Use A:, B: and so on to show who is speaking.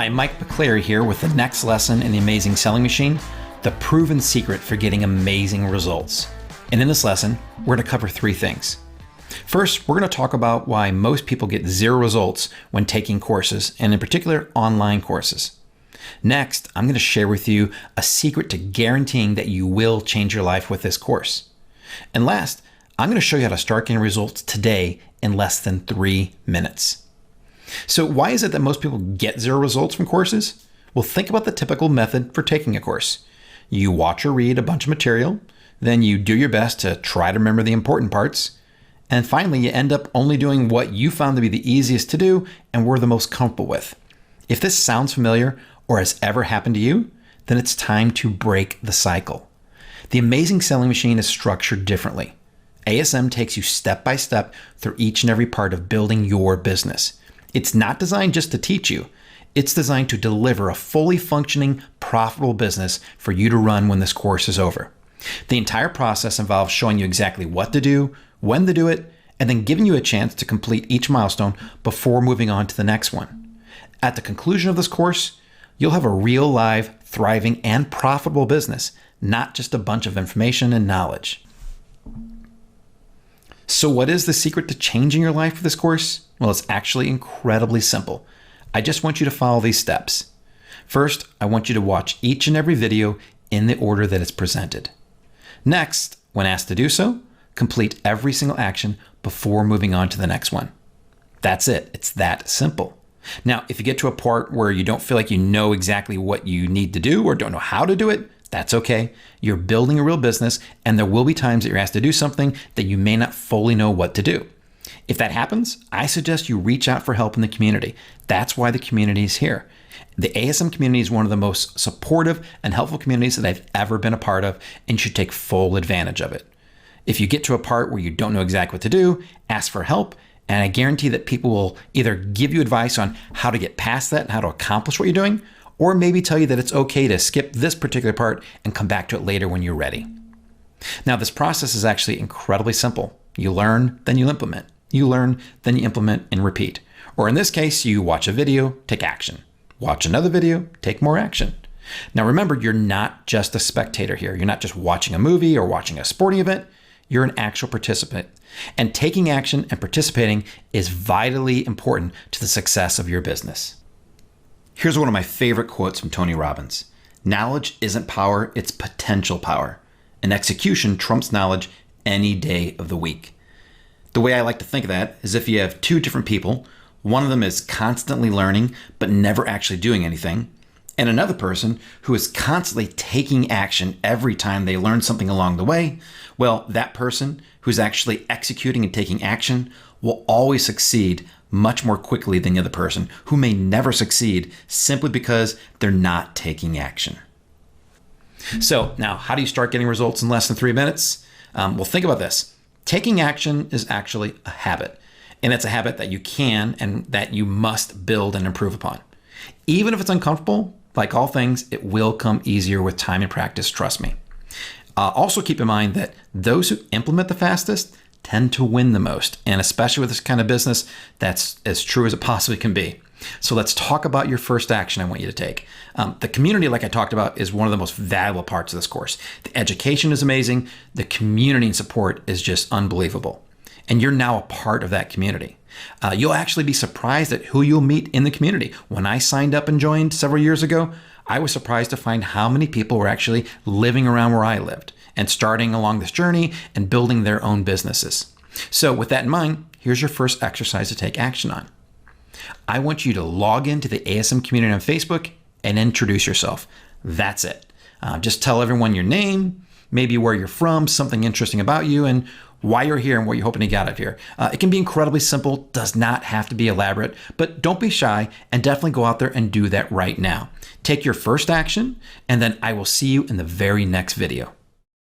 A: Hi, Mike McCleary here with the next lesson in the Amazing Selling Machine, the proven secret for getting amazing results. And in this lesson, we're going to cover three things. First, we're going to talk about why most people get zero results when taking courses, and in particular, online courses. Next, I'm going to share with you a secret to guaranteeing that you will change your life with this course. And last, I'm going to show you how to start getting results today in less than 3 minutes. So why is it that most people get zero results from courses? Well, think about the typical method for taking a course. You watch or read a bunch of material, then you do your best to try to remember the important parts, and finally you end up only doing what you found to be the easiest to do and were the most comfortable with. If this sounds familiar or has ever happened to you, then it's time to break the cycle. The Amazing Selling Machine is structured differently. ASM takes you step by step through each and every part of building your business. It's not designed just to teach you. It's designed to deliver a fully functioning, profitable business for you to run when this course is over. The entire process involves showing you exactly what to do, when to do it, and then giving you a chance to complete each milestone before moving on to the next one. At the conclusion of this course, you'll have a real, live, thriving, and profitable business, not just a bunch of information and knowledge. So what is the secret to changing your life with this course? Well, it's actually incredibly simple. I just want you to follow these steps. First, I want you to watch each and every video in the order that it's presented. Next, when asked to do so, complete every single action before moving on to the next one. That's it. It's that simple. Now, if you get to a part where you don't feel like you know exactly what you need to do or don't know how to do it, that's okay. You're building a real business, and there will be times that you're asked to do something that you may not fully know what to do. If that happens, I suggest you reach out for help in the community. That's why the community is here. The ASM community is one of the most supportive and helpful communities that I've ever been a part of, and you should take full advantage of it. If you get to a part where you don't know exactly what to do, ask for help, and I guarantee that people will either give you advice on how to get past that and how to accomplish what you're doing, or maybe tell you that it's okay to skip this particular part and come back to it later when you're ready. Now, this process is actually incredibly simple. You learn, then you implement. You learn, then you implement and repeat. Or in this case, you watch a video, take action. Watch another video, take more action. Now remember, you're not just a spectator here. You're not just watching a movie or watching a sporting event. You're an actual participant. And taking action and participating is vitally important to the success of your business. Here's one of my favorite quotes from Tony Robbins. Knowledge isn't power, it's potential power. And execution trumps knowledge any day of the week. The way I like to think of that is if you have two different people, one of them is constantly learning but never actually doing anything, and another person who is constantly taking action every time they learn something along the way, well, that person who's actually executing and taking action will always succeed much more quickly than the other person who may never succeed simply because they're not taking action. So now, how do you start getting results in less than 3 minutes? Well, think about this. Taking action is actually a habit, and it's a habit that you can and that you must build and improve upon. Even if it's uncomfortable, like all things, it will come easier with time and practice, trust me. Also keep in mind that those who implement the fastest tend to win the most, and especially with this kind of business, that's as true as it possibly can be. So let's talk about your first action I want you to take. The community, like I talked about, is one of the most valuable parts of this course. The education is amazing. The community and support is just unbelievable. And you're now a part of that community. You'll actually be surprised at who you'll meet in the community. When I signed up and joined several years ago, I was surprised to find how many people were actually living around where I lived and starting along this journey and building their own businesses. So with that in mind, here's your first exercise to take action on. I want you to log into the ASM community on Facebook and introduce yourself. That's it. Just tell everyone your name, maybe where you're from, something interesting about you, and why you're here and what you're hoping to get out of here. It can be incredibly simple, does not have to be elaborate, but don't be shy and definitely go out there and do that right now. Take your first action, and then I will see you in the very next video.